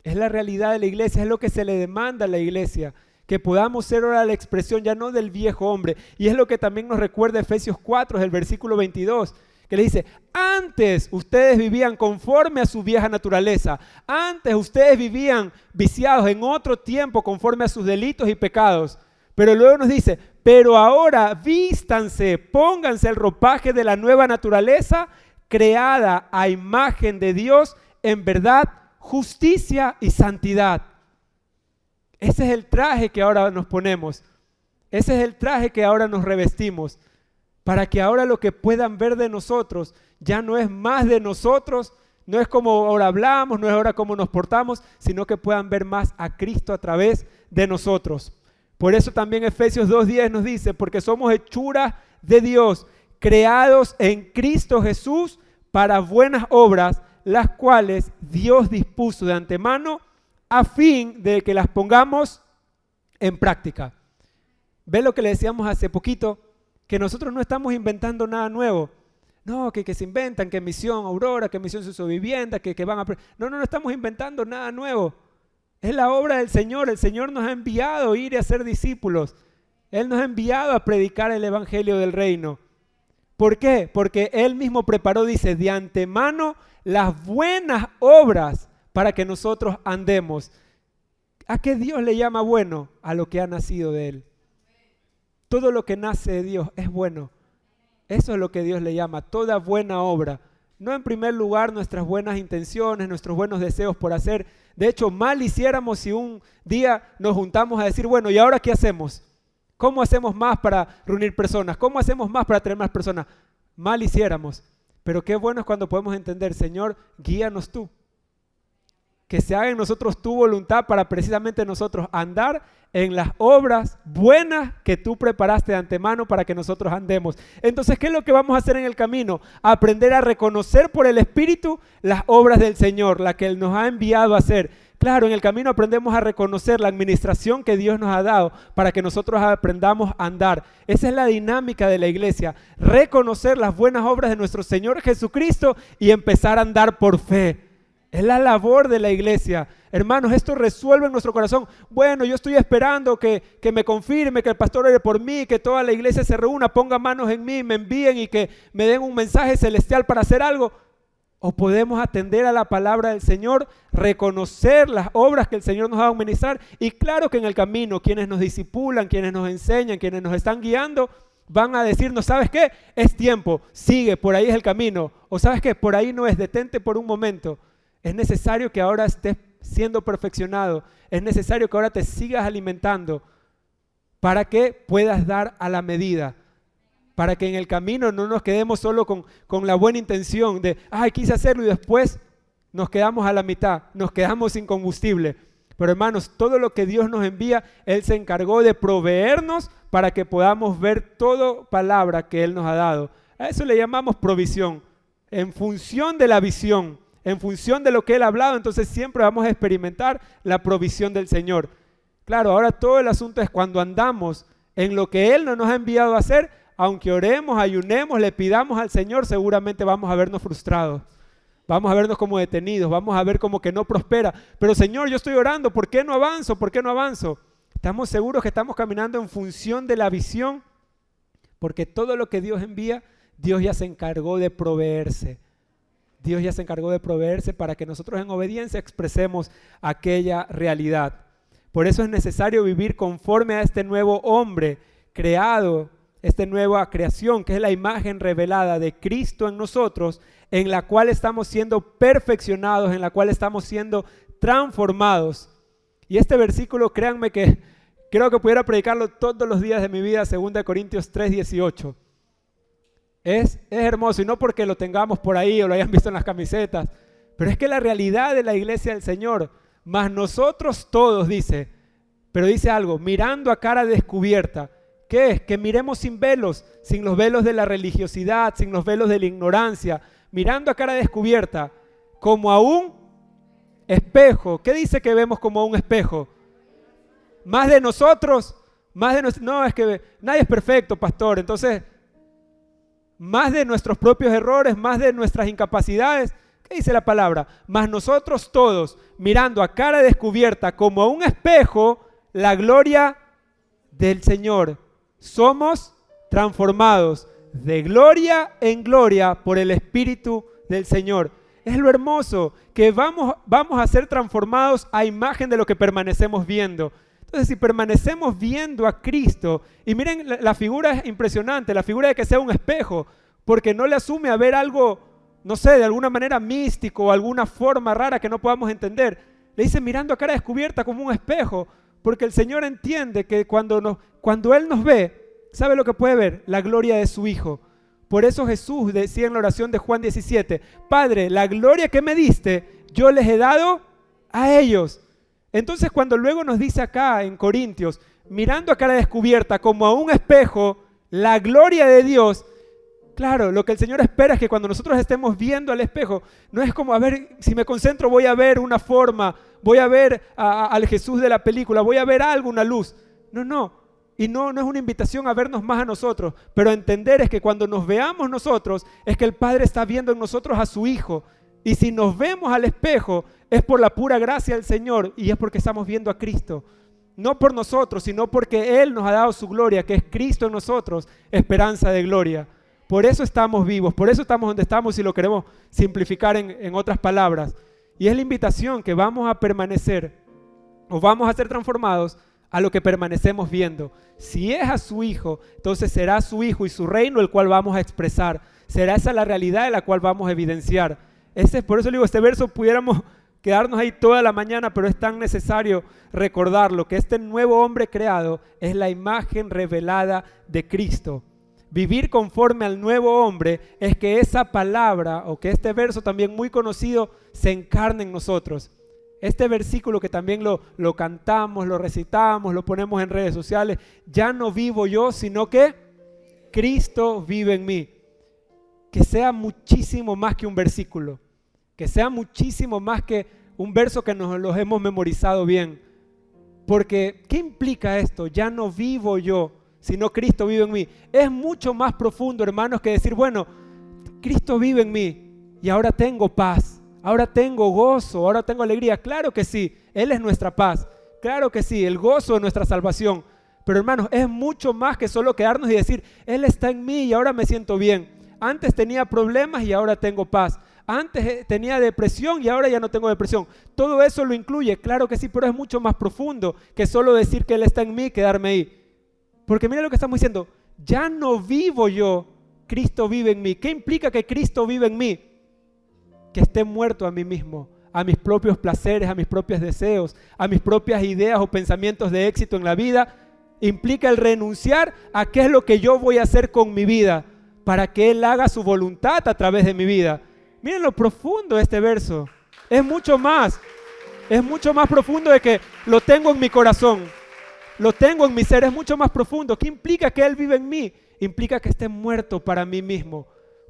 Es la realidad de la iglesia, es lo que se le demanda a la iglesia, que podamos ser ahora la expresión ya no del viejo hombre. Y es lo que también nos recuerda Efesios 4, el versículo 22, que le dice: antes ustedes vivían conforme a su vieja naturaleza, antes ustedes vivían viciados en otro tiempo conforme a sus delitos y pecados. Pero luego nos dice: pero ahora vístanse, pónganse el ropaje de la nueva naturaleza, creada a imagen de Dios en verdad, justicia y santidad. Ese es el traje que ahora nos ponemos. Ese es el traje que ahora nos revestimos. Para que ahora lo que puedan ver de nosotros ya no es más de nosotros, no es como ahora hablamos, no es ahora como nos portamos, sino que puedan ver más a Cristo a través de nosotros. Por eso también Efesios 2:10 nos dice: porque somos hechura de Dios, creados en Cristo Jesús para buenas obras, las cuales Dios dispuso de antemano a fin de que las pongamos en práctica. ¿Ven lo que le decíamos hace poquito? Que nosotros no estamos inventando nada nuevo. No, que se inventan, que Misión Aurora, que Misión Su Vivienda, que van a... No estamos inventando nada nuevo. Es la obra del Señor. El Señor nos ha enviado a ir y a ser discípulos. Él nos ha enviado a predicar el evangelio del reino. ¿Por qué? Porque Él mismo preparó, dice, de antemano las buenas obras para que nosotros andemos. ¿A qué Dios le llama bueno? A lo que ha nacido de Él. Todo lo que nace de Dios es bueno. Eso es lo que Dios le llama, toda buena obra. No en primer lugar nuestras buenas intenciones, nuestros buenos deseos por hacer. De hecho, mal hiciéramos si un día nos juntamos a decir, bueno, ¿y ahora qué hacemos? ¿Cómo hacemos más para reunir personas? ¿Cómo hacemos más para tener más personas? Mal hiciéramos. Pero qué bueno es cuando podemos entender, Señor, guíanos tú. Que se haga en nosotros tu voluntad para precisamente nosotros andar en las obras buenas que tú preparaste de antemano para que nosotros andemos. Entonces, ¿qué es lo que vamos a hacer en el camino? Aprender a reconocer por el Espíritu las obras del Señor, la que Él nos ha enviado a hacer. Claro, en el camino aprendemos a reconocer la administración que Dios nos ha dado para que nosotros aprendamos a andar. Esa es la dinámica de la iglesia, reconocer las buenas obras de nuestro Señor Jesucristo y empezar a andar por fe. Es la labor de la iglesia. Hermanos, esto resuelve en nuestro corazón. Bueno, yo estoy esperando que me confirme, que el pastor ore por mí, que toda la iglesia se reúna, ponga manos en mí, me envíen y que me den un mensaje celestial para hacer algo. O podemos atender a la palabra del Señor, reconocer las obras que el Señor nos va a administrar. Y claro que en el camino, quienes nos disipulan, quienes nos enseñan, quienes nos están guiando, van a decirnos, ¿sabes qué? Es tiempo, sigue, por ahí es el camino. O ¿sabes qué? Por ahí no es, detente por un momento. Es necesario que ahora estés siendo perfeccionado. Es necesario que ahora te sigas alimentando para que puedas dar a la medida. Para que en el camino no nos quedemos solo con la buena intención de, quise hacerlo y después nos quedamos a la mitad, nos quedamos sin combustible. Pero hermanos, todo lo que Dios nos envía, Él se encargó de proveernos para que podamos ver toda palabra que Él nos ha dado. A eso le llamamos provisión, en función de la visión. En función de lo que Él ha hablado, entonces siempre vamos a experimentar la provisión del Señor. Claro, ahora todo el asunto es cuando andamos en lo que Él no nos ha enviado a hacer, aunque oremos, ayunemos, le pidamos al Señor, seguramente vamos a vernos frustrados. Vamos a vernos como detenidos, vamos a ver como que no prospera. Pero Señor, yo estoy orando, ¿por qué no avanzo? ¿Por qué no avanzo? Estamos seguros que estamos caminando en función de la visión, porque todo lo que Dios envía, Dios ya se encargó de proveerse. Dios ya se encargó de proveerse para que nosotros en obediencia expresemos aquella realidad. Por eso es necesario vivir conforme a este nuevo hombre creado, esta nueva creación que es la imagen revelada de Cristo en nosotros, en la cual estamos siendo perfeccionados, en la cual estamos siendo transformados. Y este versículo, créanme que creo que pudiera predicarlo todos los días de mi vida, 2 Corintios 3:18. Es hermoso, y no porque lo tengamos por ahí o lo hayan visto en las camisetas, pero es que la realidad de la iglesia del Señor, más nosotros todos, dice, pero dice algo, mirando a cara descubierta. ¿Qué es? Que miremos sin velos, sin los velos de la religiosidad, sin los velos de la ignorancia, mirando a cara descubierta, como a un espejo. ¿Qué dice que vemos como a un espejo? Más de nosotros, no, es que nadie es perfecto, pastor, entonces más de nuestros propios errores, más de nuestras incapacidades. ¿Qué dice la palabra? Mas nosotros todos, mirando a cara descubierta como a un espejo, la gloria del Señor, somos transformados de gloria en gloria por el Espíritu del Señor. Es lo hermoso, que vamos a ser transformados a imagen de lo que permanecemos viendo. Entonces, si permanecemos viendo a Cristo, y miren, la figura es impresionante, la figura de que sea un espejo, porque no le asume a ver algo, no sé, de alguna manera místico o alguna forma rara que no podamos entender. Le dice mirando a cara descubierta como un espejo, porque el Señor entiende que cuando Él nos ve, ¿sabe lo que puede ver? La gloria de su Hijo. Por eso Jesús decía en la oración de Juan 17, Padre, la gloria que me diste, yo les he dado a ellos. Entonces cuando luego nos dice acá en Corintios, mirando a cara descubierta como a un espejo, la gloria de Dios, claro, lo que el Señor espera es que cuando nosotros estemos viendo al espejo, no es como, a ver, si me concentro voy a ver una forma, voy a ver al Jesús de la película, voy a ver algo, una luz. No, y no es una invitación a vernos más a nosotros, pero entender es que cuando nos veamos nosotros, es que el Padre está viendo en nosotros a su Hijo. Y si nos vemos al espejo, es por la pura gracia del Señor y es porque estamos viendo a Cristo. No por nosotros, sino porque Él nos ha dado su gloria, que es Cristo en nosotros, esperanza de gloria. Por eso estamos vivos, por eso estamos donde estamos, si lo queremos simplificar en otras palabras. Y es la invitación que vamos a permanecer o vamos a ser transformados a lo que permanecemos viendo. Si es a su Hijo, entonces será su Hijo y su reino el cual vamos a expresar. Será esa la realidad en la cual vamos a evidenciar. Por eso digo, este verso pudiéramos quedarnos ahí toda la mañana, pero es tan necesario recordarlo, que este nuevo hombre creado es la imagen revelada de Cristo. Vivir conforme al nuevo hombre es que esa palabra, o que este verso también muy conocido, se encarne en nosotros. Este versículo que también lo cantamos, lo recitamos, lo ponemos en redes sociales, ya no vivo yo, sino que Cristo vive en mí. Que sea muchísimo más que un versículo, que sea muchísimo más que un verso que nos los hemos memorizado bien. Porque, ¿qué implica esto? Ya no vivo yo, sino Cristo vive en mí. Es mucho más profundo, hermanos, que decir, bueno, Cristo vive en mí y ahora tengo paz, ahora tengo gozo, ahora tengo alegría. Claro que sí, Él es nuestra paz. Claro que sí, el gozo de nuestra salvación. Pero, hermanos, es mucho más que solo quedarnos y decir, Él está en mí y ahora me siento bien. Antes tenía problemas y ahora tengo paz. Antes tenía depresión y ahora ya no tengo depresión. Todo eso lo incluye, claro que sí, pero es mucho más profundo que solo decir que Él está en mí y quedarme ahí. Porque mira lo que estamos diciendo, ya no vivo yo, Cristo vive en mí. ¿Qué implica que Cristo vive en mí? Que esté muerto a mí mismo, a mis propios placeres, a mis propios deseos, a mis propias ideas o pensamientos de éxito en la vida. Implica el renunciar a qué es lo que yo voy a hacer con mi vida para que Él haga su voluntad a través de mi vida. Miren lo profundo de este verso. Es mucho más profundo de que lo tengo en mi corazón, lo tengo en mi ser, es mucho más profundo. ¿Qué implica que Él vive en mí? Implica que esté muerto para mí mismo,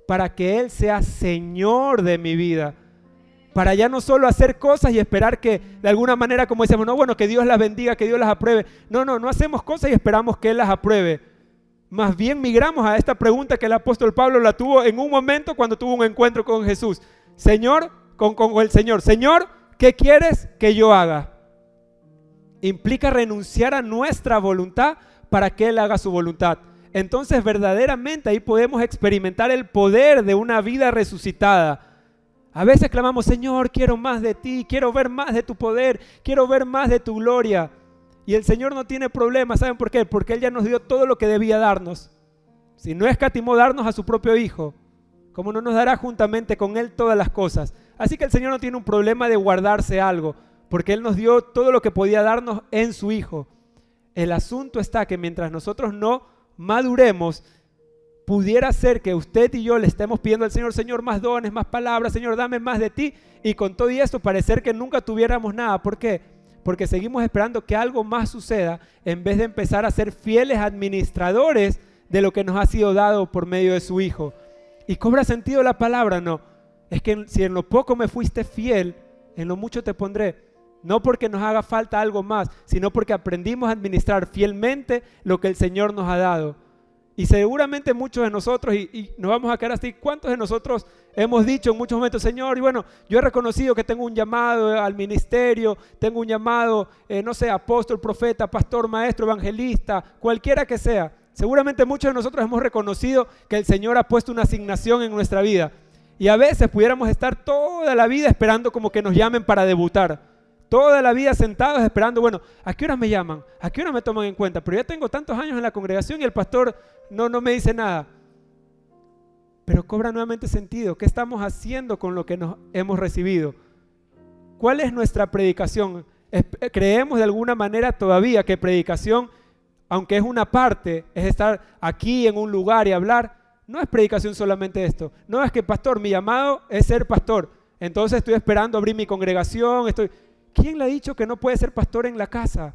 para que Él sea Señor de mi vida, para ya no solo hacer cosas y esperar que de alguna manera, como decíamos, no, bueno, que Dios las bendiga, que Dios las apruebe. No hacemos cosas y esperamos que Él las apruebe. Más bien migramos a esta pregunta que el apóstol Pablo la tuvo en un momento cuando tuvo un encuentro con Jesús. Señor, con el Señor. Señor, ¿qué quieres que yo haga? Implica renunciar a nuestra voluntad para que Él haga su voluntad. Entonces verdaderamente ahí podemos experimentar el poder de una vida resucitada. A veces clamamos, Señor, quiero más de ti, quiero ver más de tu poder, quiero ver más de tu gloria. Y el Señor no tiene problema, ¿saben por qué? Porque Él ya nos dio todo lo que debía darnos. Si no escatimó darnos a su propio Hijo, ¿cómo no nos dará juntamente con Él todas las cosas? Así que el Señor no tiene un problema de guardarse algo, porque Él nos dio todo lo que podía darnos en su Hijo. El asunto está que mientras nosotros no maduremos, pudiera ser que usted y yo le estemos pidiendo al Señor, Señor, más dones, más palabras, Señor, dame más de ti, y con todo y esto parecer que nunca tuviéramos nada. ¿Por qué? Porque seguimos esperando que algo más suceda en vez de empezar a ser fieles administradores de lo que nos ha sido dado por medio de su Hijo. ¿Y cobra sentido la palabra? No. Es que si en lo poco me fuiste fiel, en lo mucho te pondré. No porque nos haga falta algo más, sino porque aprendimos a administrar fielmente lo que el Señor nos ha dado. Y seguramente muchos de nosotros, y nos vamos a quedar así, ¿cuántos de nosotros hemos dicho en muchos momentos, Señor, y bueno, yo he reconocido que tengo un llamado al ministerio, tengo un llamado, no sé, apóstol, profeta, pastor, maestro, evangelista, cualquiera que sea? Seguramente muchos de nosotros hemos reconocido que el Señor ha puesto una asignación en nuestra vida. Y a veces pudiéramos estar toda la vida esperando como que nos llamen para debutar. Toda la vida sentados esperando, bueno, ¿a qué hora me llaman? ¿A qué hora me toman en cuenta? Pero ya tengo tantos años en la congregación y el pastor no me dice nada. Pero cobra nuevamente sentido. ¿Qué estamos haciendo con lo que nos hemos recibido? ¿Cuál es nuestra predicación? Creemos de alguna manera todavía que predicación, aunque es una parte, es estar aquí en un lugar y hablar. No es predicación solamente esto. No es que, pastor, mi llamado es ser pastor. Entonces estoy esperando abrir mi congregación. ¿Quién le ha dicho que no puede ser pastor en la casa?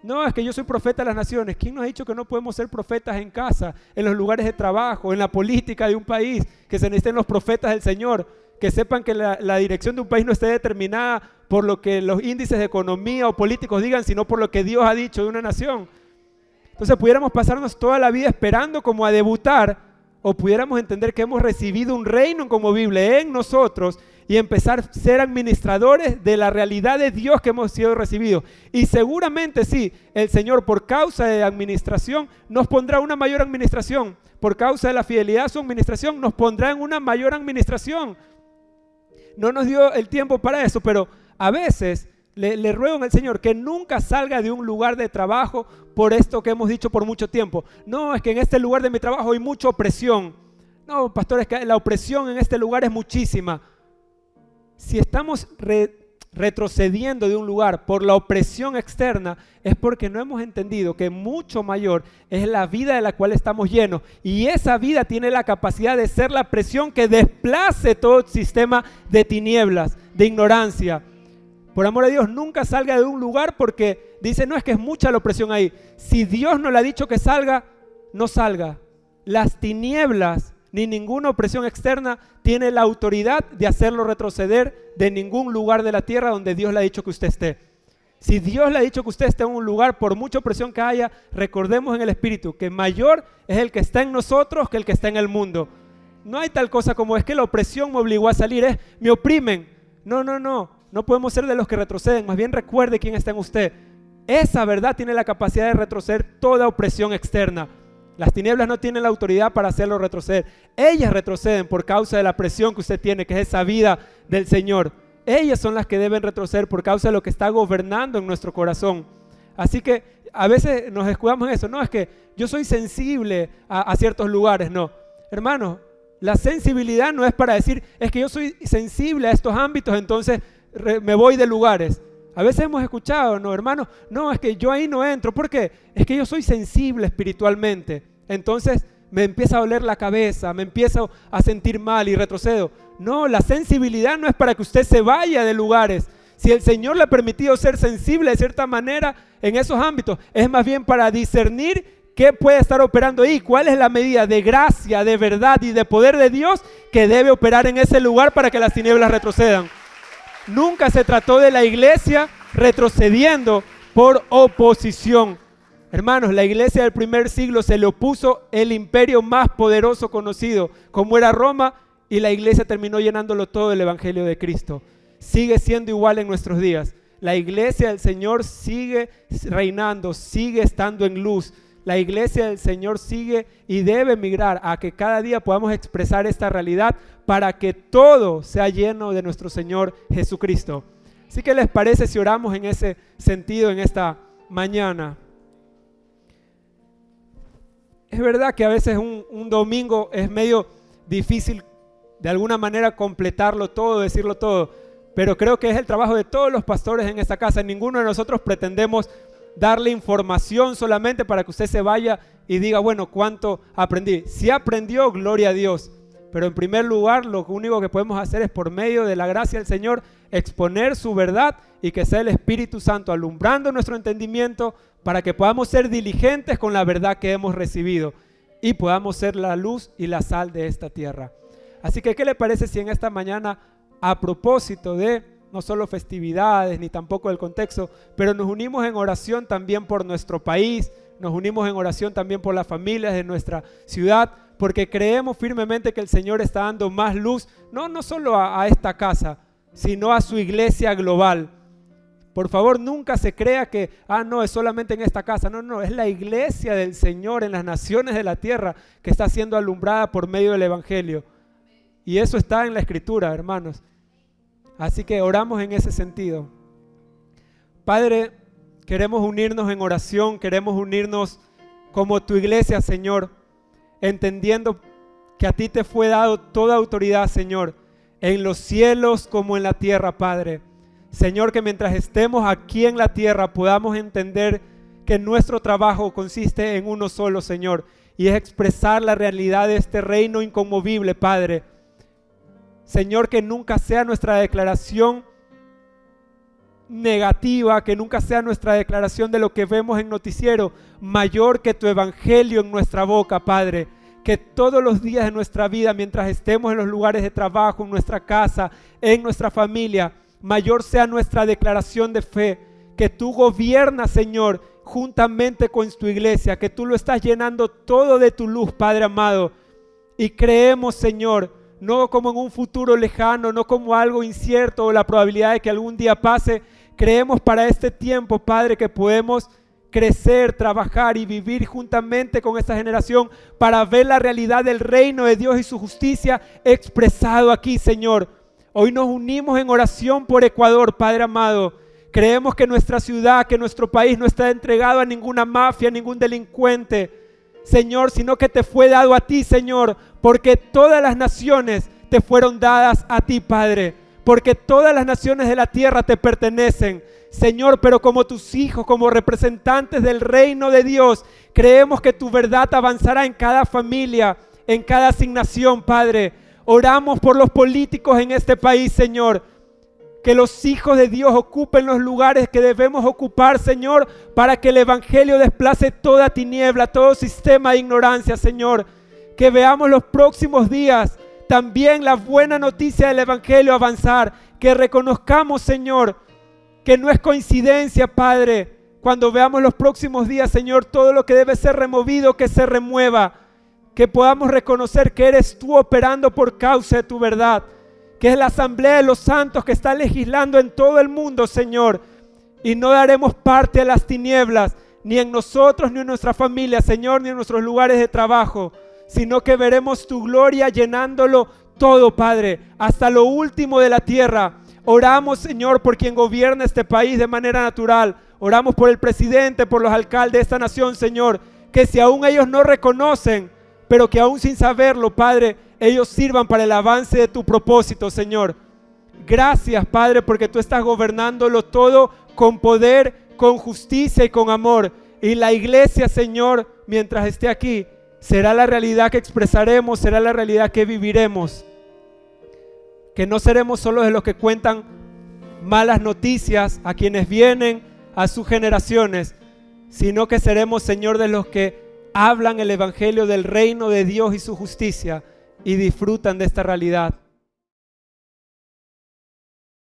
No, es que yo soy profeta de las naciones. ¿Quién nos ha dicho que no podemos ser profetas en casa, en los lugares de trabajo, en la política de un país? Que se necesiten los profetas del Señor, que sepan que la dirección de un país no esté determinada por lo que los índices de economía o políticos digan, sino por lo que Dios ha dicho de una nación. Entonces pudiéramos pasarnos toda la vida esperando como a debutar, o pudiéramos entender que hemos recibido un reino inconmovible en nosotros y empezar a ser administradores de la realidad de Dios que hemos sido recibidos. Y seguramente sí, el Señor por causa de administración nos pondrá una mayor administración. Por causa de la fidelidad a su administración nos pondrá en una mayor administración. No nos dio el tiempo para eso, pero a veces le ruego al Señor que nunca salga de un lugar de trabajo por esto que hemos dicho por mucho tiempo. No, es que en este lugar de mi trabajo hay mucha opresión. No, pastor, es que la opresión en este lugar es muchísima. Si estamos retrocediendo de un lugar por la opresión externa, es porque no hemos entendido que mucho mayor es la vida de la cual estamos llenos. Y esa vida tiene la capacidad de ser la presión que desplace todo sistema de tinieblas, de ignorancia. Por amor a Dios, nunca salga de un lugar porque dice, no, es que es mucha la opresión ahí. Si Dios no le ha dicho que salga, no salga. Las tinieblas ni ninguna opresión externa tiene la autoridad de hacerlo retroceder de ningún lugar de la tierra donde Dios le ha dicho que usted esté. Si Dios le ha dicho que usted esté en un lugar, por mucha opresión que haya, recordemos en el Espíritu que mayor es el que está en nosotros que el que está en el mundo. No hay tal cosa como es que la opresión me obligó a salir, es me oprimen. No podemos ser de los que retroceden, más bien recuerde quién está en usted. Esa verdad tiene la capacidad de retroceder toda opresión externa. Las tinieblas no tienen la autoridad para hacerlo retroceder. Ellas retroceden por causa de la presión que usted tiene, que es esa vida del Señor. Ellas son las que deben retroceder por causa de lo que está gobernando en nuestro corazón. Así que a veces nos escudamos en eso. No, es que yo soy sensible a ciertos lugares. No, hermanos, la sensibilidad no es para decir, es que yo soy sensible a estos ámbitos, entonces me voy de lugares. A veces hemos escuchado, no, hermano, no, es que yo ahí no entro. ¿Por qué? Es que yo soy sensible espiritualmente. Entonces me empieza a doler la cabeza, me empiezo a sentir mal y retrocedo. No, la sensibilidad no es para que usted se vaya de lugares. Si el Señor le ha permitido ser sensible de cierta manera en esos ámbitos, es más bien para discernir qué puede estar operando ahí, cuál es la medida de gracia, de verdad y de poder de Dios que debe operar en ese lugar para que las tinieblas retrocedan. Nunca se trató de la iglesia retrocediendo por oposición. Hermanos, la iglesia del primer siglo se le opuso el imperio más poderoso conocido, como era Roma, y la iglesia terminó llenándolo todo del evangelio de Cristo. Sigue siendo igual en nuestros días. La iglesia del Señor sigue reinando, sigue estando en luz. La iglesia del Señor sigue y debe migrar a que cada día podamos expresar esta realidad para que todo sea lleno de nuestro Señor Jesucristo. Así que, ¿les parece si oramos en ese sentido en esta mañana? Es verdad que a veces un domingo es medio difícil de alguna manera completarlo todo, decirlo todo, pero creo que es el trabajo de todos los pastores en esta casa. Ninguno de nosotros pretendemos darle información solamente para que usted se vaya y diga, bueno, ¿cuánto aprendí? Si aprendió, gloria a Dios. Pero en primer lugar, lo único que podemos hacer es por medio de la gracia del Señor exponer su verdad y que sea el Espíritu Santo alumbrando nuestro entendimiento para que podamos ser diligentes con la verdad que hemos recibido y podamos ser la luz y la sal de esta tierra. Así que, ¿qué le parece si en esta mañana, a propósito de no solo festividades ni tampoco del contexto, pero nos unimos en oración también por nuestro país, nos unimos en oración también por las familias de nuestra ciudad, porque creemos firmemente que el Señor está dando más luz, no solo a esta casa, sino a su iglesia global. Por favor, nunca se crea que, no, es solamente en esta casa. No, es la iglesia del Señor en las naciones de la tierra que está siendo alumbrada por medio del Evangelio. Y eso está en la Escritura, hermanos. Así que oramos en ese sentido. Padre, queremos unirnos en oración, queremos unirnos como tu iglesia, Señor, entendiendo que a ti te fue dado toda autoridad, Señor, en los cielos como en la tierra, Padre. Señor, que mientras estemos aquí en la tierra podamos entender que nuestro trabajo consiste en uno solo, Señor, y es expresar la realidad de este reino inconmovible, Padre. Señor, que nunca sea nuestra declaración negativa, que nunca sea nuestra declaración de lo que vemos en noticiero mayor que tu evangelio en nuestra boca, Padre. Que todos los días de nuestra vida, mientras estemos en los lugares de trabajo, en nuestra casa, en nuestra familia, mayor sea nuestra declaración de fe, que tú gobiernas, Señor, juntamente con tu iglesia, que tú lo estás llenando todo de tu luz, Padre amado, y creemos, Señor, no como en un futuro lejano, no como algo incierto o la probabilidad de que algún día pase. Creemos para este tiempo, Padre, que podemos crecer, trabajar y vivir juntamente con esta generación para ver la realidad del reino de Dios y su justicia expresado aquí, Señor. Hoy nos unimos en oración por Ecuador, Padre amado. Creemos que nuestra ciudad, que nuestro país no está entregado a ninguna mafia, a ningún delincuente, Señor, sino que te fue dado a ti, Señor, porque todas las naciones te fueron dadas a ti, Padre, porque todas las naciones de la tierra te pertenecen, Señor, pero como tus hijos, como representantes del reino de Dios, creemos que tu verdad avanzará en cada familia, en cada asignación, Padre. Oramos por los políticos en este país, Señor, que los hijos de Dios ocupen los lugares que debemos ocupar, Señor, para que el evangelio desplace toda tiniebla, todo sistema de ignorancia, Señor. Que veamos los próximos días también la buena noticia del evangelio avanzar. Que reconozcamos, Señor, que no es coincidencia, Padre, cuando veamos los próximos días, Señor, todo lo que debe ser removido, que se remueva. Que podamos reconocer que eres tú operando por causa de tu verdad, que es la asamblea de los santos que está legislando en todo el mundo, Señor, y no daremos parte a las tinieblas, ni en nosotros, ni en nuestra familia, Señor, ni en nuestros lugares de trabajo, sino que veremos tu gloria llenándolo todo, Padre, hasta lo último de la tierra. Oramos, Señor, por quien gobierna este país de manera natural. Oramos por el presidente, por los alcaldes de esta nación, Señor, que si aún ellos no reconocen, pero que aún sin saberlo, Padre, ellos sirvan para el avance de tu propósito, Señor. Gracias, Padre, porque tú estás gobernándolo todo con poder, con justicia y con amor. Y la iglesia, Señor, mientras esté aquí, será la realidad que expresaremos, será la realidad que viviremos. Que no seremos solo de los que cuentan malas noticias a quienes vienen, a sus generaciones, sino que seremos, Señor, de los que hablan el evangelio del reino de Dios y su justicia y disfrutan de esta realidad.